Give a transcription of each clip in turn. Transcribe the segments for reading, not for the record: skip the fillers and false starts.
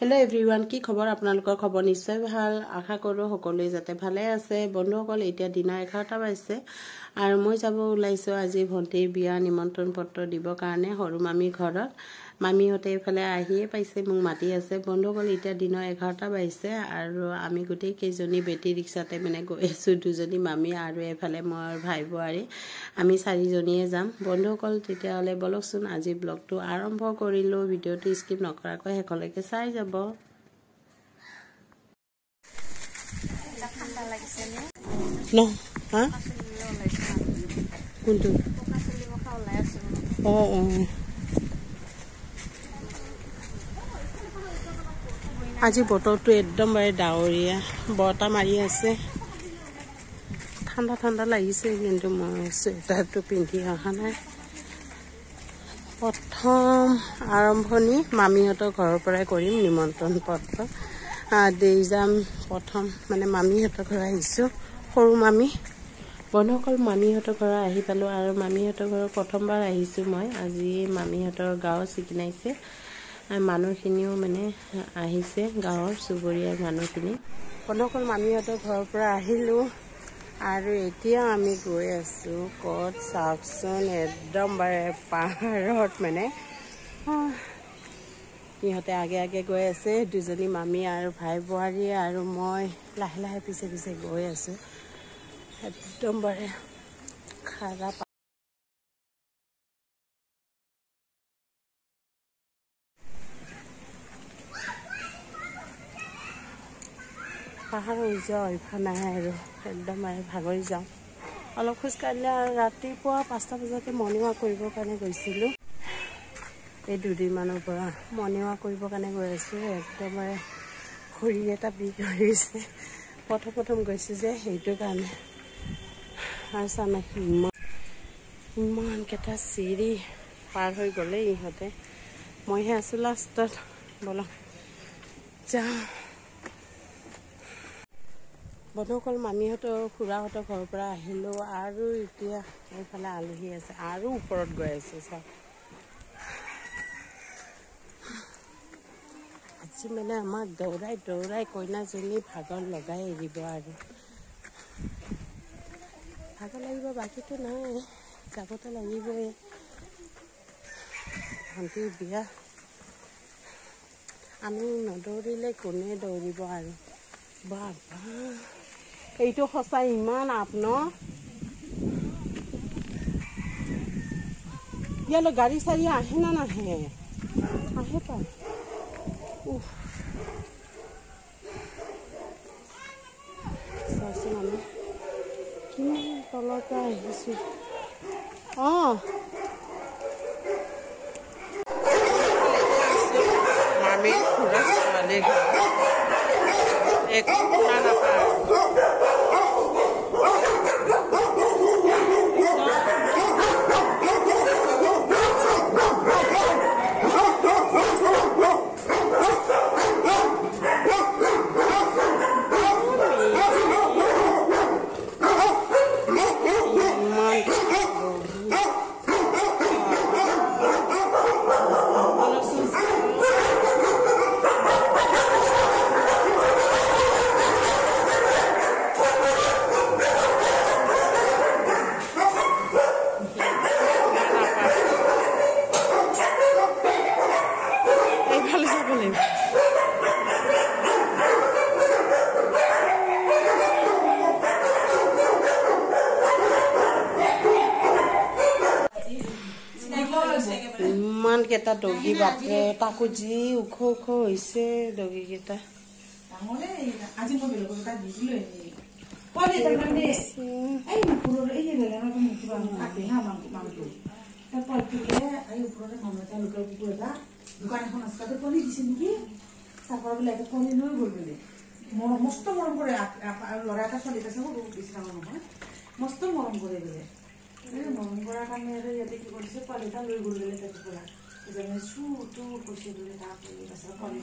Hello everyone की खबर आपनालोकर खबर निश्चय ভাল आशा करो সকলোৱে যাতে ভালে আছে বন্ধুসকল এতিয়া দিনৰ 11টা বাজিছে আৰু মই যাব ওলাইছো আজি ভন্টিৰ বিয়া নিমন্ত্ৰণ পত্ৰ দিব কাৰণে হৰু মামি ঘৰত মামিহতে এফালে আহিয়ে পাইছে মোক মাতি আছে বন্ধুসকল এতিয়া দিনৰ 11টা বাজিছে আৰু আমি গোটেই কেজনী বেটি ৰিক্সাতে মানে গৈ আছো দুজনী মামি আৰু এফালে মোৰ ভাই বোৱাৰী আমি চাৰিজনীয়ে যাম বন্ধুসকল তেতিয়া হলে বলকচোন আজি ব্লগটো আৰম্ভ কৰিলো ভিডিওটো স্কিপ নকৰাকৈ হেকলৈকে চাই যাব No, ha? Kuntu. Oh, আজি বতৰটো একদম bare ডাৱৰীয়া বতা মাৰি আছে ঠাণ্ডা ঠাণ্ডা লাগিছে কিন্তু মই সোয়েটাৰটো পিন্ধি অহা নাই প্ৰথম আৰম্ভণি মামিহঁতৰ ঘৰৰ পৰাই কৰিম নিমন্ত্ৰণ পত্ৰ দেইজাম প্ৰথম মানে মামিহঁতৰ ঘৰ আহিছো সৰু মামি বনকল মামিহঁতৰ ঘৰ আহি পালো আৰু মামিহঁতৰ ঘৰ প্ৰথমবাৰ আহিছো মই আজি মামিহঁতৰ গাঁও চিকিনাইছে মানুহখিনিও মানে আহিছে গাঁৱৰ সুবৰীয়াৰ মানুহখিনি বনকল মামিহঁতৰ ঘৰৰ পৰা আহিলো আৰু এতিয়া আমি গৈ আছো কত সাকসন একদম bare পাহাৰত মানে ইহঁতে আগে আগে গৈ আছে দুজনী মামি আৰু ভাই বোৱাৰী আৰু মই লাহে লাহে পিছে পিছে গৈ আছো একদম bare খাৰা পাহাৰ হৈ যাওঁ ইফালে আৰু একদম bare ভাগৰি যাওঁ অলপ খোজ কাঢ়িলে আৰু ৰাতিপুৱা 5টা বজাতে মৰ্ণিং ৱাক কৰিবৰ কাৰণে গৈছিলো এই দুদিনমানৰ পৰা মৰ্ণিং ৱাক কৰিবৰ কাৰণে গৈ আছো একদম bare খৰি এটা বিষ হৈছে প্ৰথম গৈছে যে সেইটো কাৰণে আৰু সামনে ইমান কেটা চিৰি পাৰ হৈ গলে ইহঁতে মইহে আছো লাষ্টত বলা যা বনকল মামিহঁতৰ খুৰাহঁতৰ ঘৰৰ পৰা আহিলো আৰু এতিয়া এইফালে আলহী আছে আৰু ওপৰত গৈ আছে সব আজি মানে আমাক দৌৰাই কইনাজনী ভাগৰ লগাই এৰিব আৰু ভাগৰ লাগিব বাকীটো নাই যাবতো লাগিবই ভণ্টিৰ বিয়া আমি নদৌৰিলে কোনে দৌৰিব আৰু বাবা এইটো সঁচাই ইমান আপ ন ইয়ালৈ গাড়ী চাৰি আহে না নাহে আহে পায় চাচোন আমি কিমান তলৰ পৰা আহিছো মামী খুৰা ছোৱালী একো শুনা নাপায় ইমান কেটা ডগি বাপৰে তাকো যি ওখ হৈছে ডগি কেটা আজি মই বেলেগটা দিলো পলে তাৰমানে এই পুৰৰে এই ৰেলানৰ মুখটো কাটে হা মাংটো তাৰ পলটিকে এই ওপৰতে মামতা লোকৰ কুকুৰটা দোকান এখন আছে পলি দিছে নেকি চাপৰ বোলে এটা পলি লৈ গ'ল বোলে মস্ত মৰম কৰে আৰু ল'ৰা এটা চলি আছে বহুত বিছৰা নহয় মস্ত মৰম কৰে বোলে মৰম কৰাৰ কাৰণে আৰু ইয়াতে কি কৰিছে পলি এটা লৈ গ'ল বোলে তাৰ পৰা যেনে চুটো কৈছে বোলে তাক আছে পলি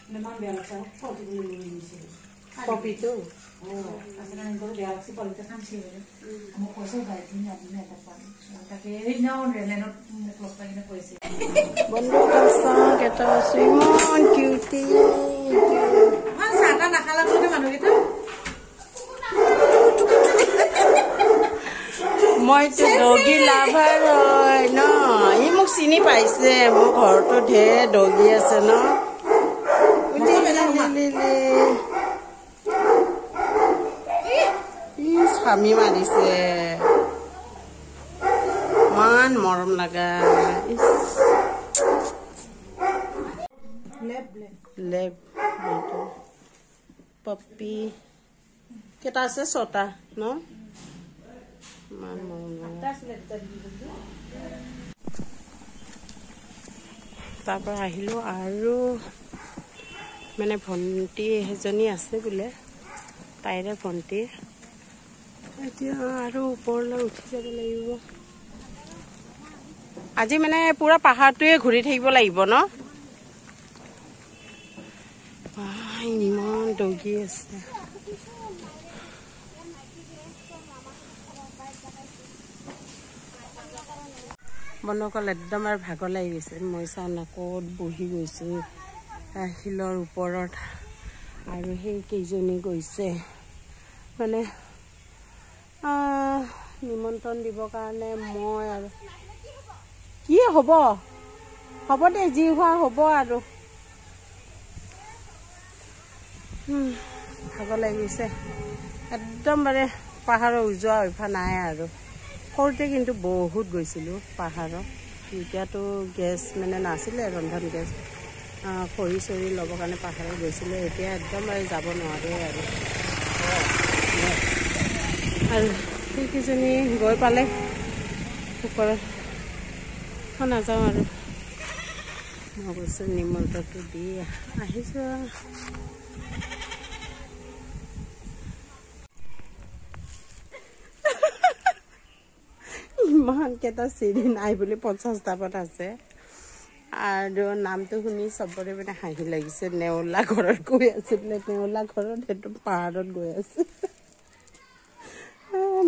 মানে মান বেয়া লাগছে পলি লৈ গৈছে পপিটো আসলে আমি বড় বেয়া লাগছে পলিটা খামছি বোলে আমার পয়সা বাইরে নিয়ে আপনি এটা পারেন তাকে এই নাও রেলেনত মুখ লস্তা কিনে কইছে বন্ধু কাছে কেটা সুইমন কিউটি ডগি লাভাৰ হয় ন ই মোক চিনি পাইছে মোৰ ঘৰতো ঢেৰ ডগি আছে ন ই স্বামী মাৰিছে ইমান মৰম লগা লেব পপি কেইটা আছে 6টা ন তাৰ পৰা আহিলোঁ আৰু মানে ভণ্টি এজনী আছে বোলে তাইৰে ভণ্টি এতিয়া আৰু ওপৰলৈ উঠি যাব লাগিব আজি মানে পুৰা পাহাৰটোৱে ঘূৰি থাকিব লাগিব ন ইমান ডগি আছে বনকল একদম আৰু ভাগৰ লাগি গৈছে মই চাওঁ না ক'ত বহি গৈছোঁ শিলৰ ওপৰত আৰু সেই কেইজনী গৈছে মানে নিমন্ত্ৰণ দিবৰ কাৰণে মই আৰু কি হ'ব হ'ব দে যি হোৱা হ'ব আৰু ভাগৰ লাগি গৈছে একদম মানে পাহাৰৰ উজোৱা অভ্যাস নাই আৰু সৰুতে কিন্তু বহুত গৈছিলোঁ পাহাৰত এতিয়াতো গেছ মানে নাছিলে ৰন্ধন গেছ খৰি চৰি ল'বৰ কাৰণে পাহাৰত গৈছিলে এতিয়া একদম যাব নোৱাৰে আৰু সেইকেইজনী গৈ পালে ওপৰত নাযাওঁ আৰু মই কৈছোঁ নিমন্ত্ৰণটো দি আহিছোঁ ইমানকেইটা চিৰি নাই বুলি 50টা পথ আছে আৰু নামটো শুনি চবৰে মানে হাঁহি লাগিছে নেওলা ঘৰত গৈ আছে বোলে নেওলা ঘৰত সেইটো পাহাৰত গৈ আছে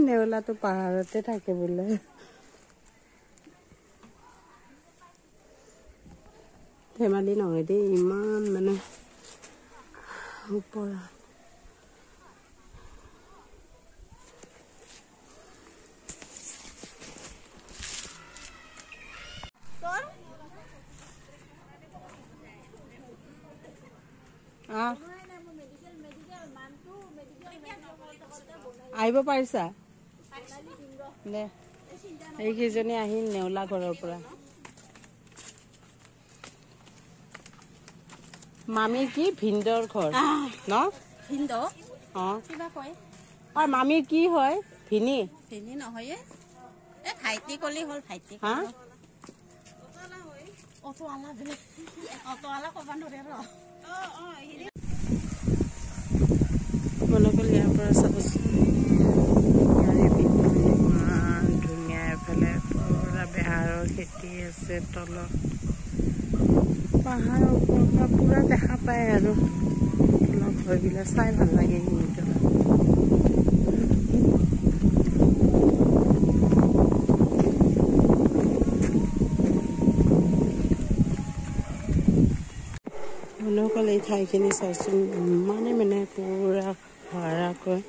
নেওলাটো পাহাৰতে থাকে বোলে ধেমালি নহয় দেই ইমান মানে ওপৰত আহিব পাৰিছা দে এইকেইজনী আহিল নেওলা ঘৰৰ পৰা মামীৰ কি ভিন্দৰ ঘৰ ন ভিন্দ কিবা কয় আৰু মামীৰ কি হয় ভিনি ভিনি নহয় এ ভাইটি কলি হ'ল ভাইটি হা অটোৱালা বোলে অটোৱালা ক'ব নোৱাৰে ৰ মনকল ইয়াৰ পৰা চাবচোন ইমান ধুনীয়া এফালে পুৰা বেহাৰৰ খেতি আছে তলত পাহাৰৰ ওপৰৰ পৰা পুৰা দেখা পায় আৰু তলৰ ঘৰবিলাক চাই ভাল লাগে কিন্তু মনকল এই ঠাইখিনি চাওঁচোন ইমানে মানে পুৰা ভৰাকৈ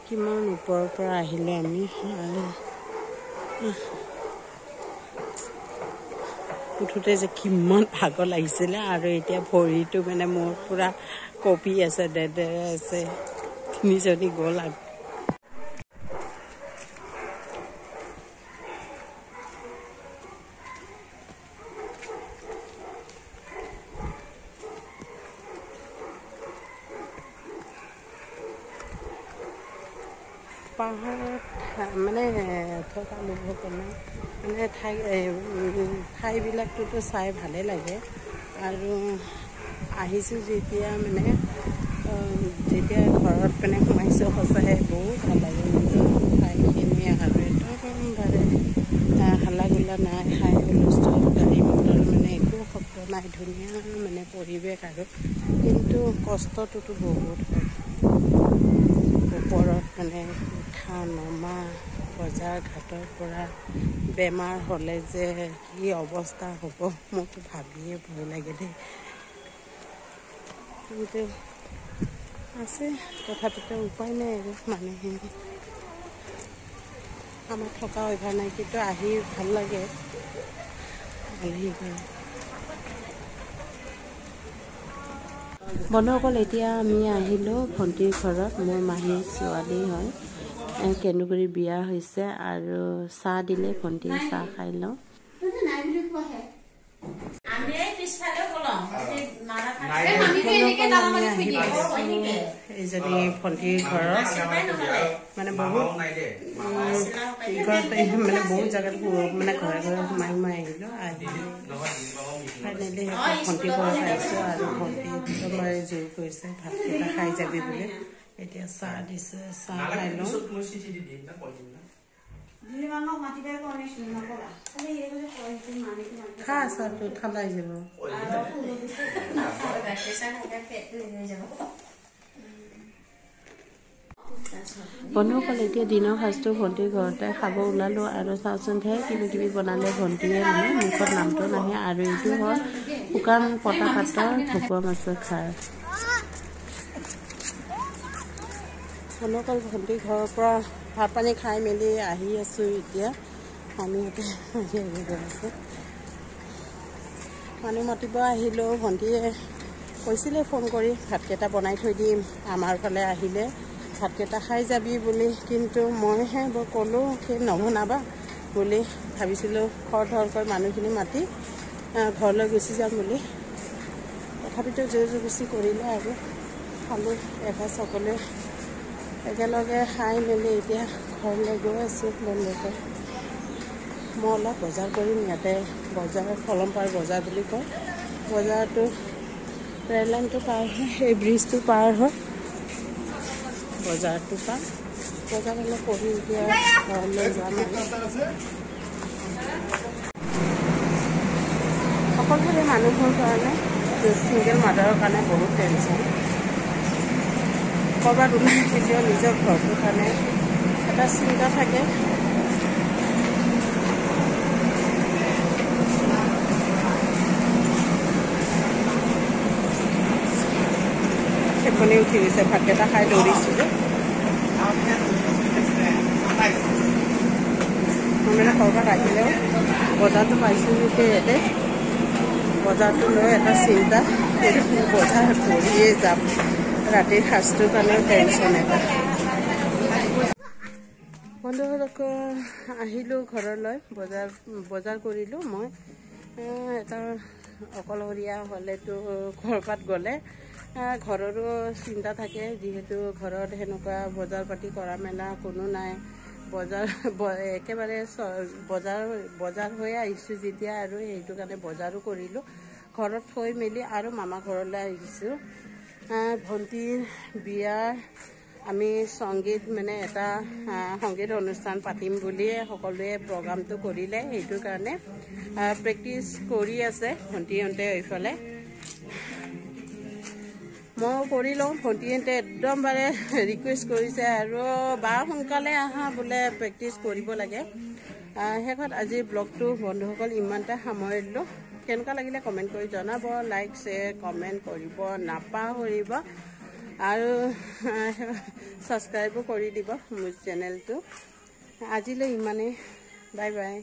কিমান ওপৰৰ পৰা আহিলোঁ আমি আৰু উঠোঁতে যে কিমান ভাগৰ লাগিছিলে আৰু এতিয়া ভৰিটো মানে মোৰ পুৰা কঁপি আছে দেৰে আছে তিনিজনী গ'ল আৰু পাহাৰত মানে থকা লোকসকলে মানে ঠাইবিলাকটোতো চাই ভালেই লাগে আৰু আহিছোঁ যেতিয়া মানে যেতিয়া ঘৰত মানে সোমাইছোঁ সঁচাকৈ বহুত ভাল লাগে ঠাইখিনি আৰু একদমবাৰে হাল্লা গোল্লা নাই হাই হুলস্থুল গাড়ী মটৰ মানে একো শব্দ নাই ধুনীয়া মানে পৰিৱেশ আৰু কিন্তু কষ্টটোতো বহুত হয় ওপৰত মানে উঠা নমা বজাৰ ঘাটৰ পৰা বেমাৰ হ'লে যে কি অৱস্থা হ'ব মোৰতো ভাবিয়ে ভয় লাগে দেই কিন্তু আছে তথাপিতো উপায় নাই আৰু মানুহে আমাৰ থকা অভ্যাস নাই, কিন্তু আহি ভাল লাগে। বন্ধুসকল, এতিয়া আমি আহিলোঁ ভণ্টিৰ ঘৰত। মোৰ মাহীৰ ছোৱালী হয়, কেন্দুগুৰিৰ বিয়া হৈছে আৰু চাহ দিলে, ভণ্টিয়ে চাহ খাই লওঁ। এইজনী ভণ্টিৰ ঘৰত মানে বহুত মানে বহুত জেগাত মানে ঘৰে ঘৰে সোমাই সোমাই আহিলোঁ। ফাইনেলি ভণ্টিৰ ঘৰত আহিছোঁ আৰু ভণ্টি একদমবাৰে জোৰ কৰিছে ভাতকেইটা খাই যাবি বুলি। এতিয়া চাহ দিছে, চাহ খাই লওঁ। খা চাহটো ঠাণ্ডা হৈ যাব। বন্ধুসকল, এতিয়া দিনৰ সাজটো ভণ্টিৰ ঘৰতে খাব ওলালোঁ আৰু চাওঁচোন কিবা কিবি বনালে ভণ্টিয়ে, মানে মুখত নামটো নাহে। আৰু এইটো হ'ল শুকান পটা পাতৰ ভকুৱা মাছৰ খাৰ। বন্ধুসকল, ভণ্টিৰ ঘৰৰ পৰা ভাত পানী খাই মেলি আহি আছোঁ। এতিয়া মামীহঁতে আছে, মানুহ মাতিব আহিলোঁ। ভণ্টিয়ে কৈছিলে ফোন কৰি ভাতকেইটা বনাই থৈ দিম, আমাৰ ফালে আহিলে ভাতকেইটা খাই যাবি বুলি। কিন্তু মইহে ক'লোঁ সেই নবনাবা বুলি ভাবিছিলোঁ, খৰধৰকৈ মানুহখিনি মাতি ঘৰলৈ গুচি যাম বুলি। তথাপিতো জোৰ জবৰদস্তি কৰিলে আৰু খালোঁ এসাঁজ সকলোৱে একেলগে খাই মেলি। এতিয়া ঘৰলৈ গৈ আছোঁ। বন্ধুসকল, মই অলপ বজাৰ কৰিম। ইয়াতে বজাৰ কলমপাৰ বজাৰ বুলি কয়। বজাৰটো ৰেল লাইনটো পাৰ হয়, সেই ব্ৰিজটো পাৰ হয় বজাৰটো পাৰ। বজাৰ অলপ কৰি এতিয়া ঘৰলৈ যাম আৰু সকলোৰে মানুহৰ কাৰণে, ছিংগল মাদাৰৰ কাৰণে বহুত টেনশ্যন। ক'ৰবাত ওলাই কেতিয়াও নিজৰ ঘৰটোৰ কাৰণে এটা চিন্তা থাকে। খেপনি উঠি গৈছে, ভাতকেইটা খাই দৌৰিছোঁ যে। মই মানে ক'ৰবাত আহিলেও বজাৰটো পাইছোঁ যেতিয়া ইয়াতে বজাৰটো লৈ এটা চিন্তা, বজাৰ কৰিয়ে যাম। ৰাতিৰ সাজটোৰ কাৰণেও টেনশ্যন এটা। বন্ধুসকল, আহিলোঁ ঘৰলৈ। বজাৰ কৰিলোঁ। মই এটা অকলশৰীয়া হ'লেতো ক'ৰবাত গ'লে ঘৰৰো চিন্তা থাকে, যিহেতু ঘৰত সেনেকুৱা বজাৰ পাতি কৰা মেলা কোনো নাই। একেবাৰে বজাৰ হৈ আহিছোঁ যেতিয়া, আৰু সেইটো কাৰণে বজাৰো কৰিলোঁ। ঘৰত থৈ মেলি আৰু মামা ঘৰলৈ আহিছোঁ। ভণ্টিৰ বিয়াৰ আমি সংগীত মানে এটা সংগীত অনুষ্ঠান পাতিম বুলিয়ে সকলোৱে প্ৰগ্ৰামটো কৰিলে। সেইটো কাৰণে প্ৰেক্টিচ কৰি আছে ভণ্টিহঁতে এইফালে। মই কৰি লওঁ। ভণ্টিহঁতে একদমবাৰে ৰিকুৱেষ্ট কৰিছে আৰু বা সোনকালে আহা বোলে, প্ৰেক্টিচ কৰিব লাগে। শেষত আজিৰ ব্লগটো বন্ধুসকল ইমানতে সামৰিলোঁ। কেনেকুৱা লাগিলে কমেণ্ট কৰি জনাব। লাইক শ্বেয়াৰ কমেণ্ট কৰিব নাপাহৰিব আৰু ছাবস্ক্ৰাইবো কৰি দিব মোৰ চেনেলটো। আজিলৈ ইমানেই। Bye bye.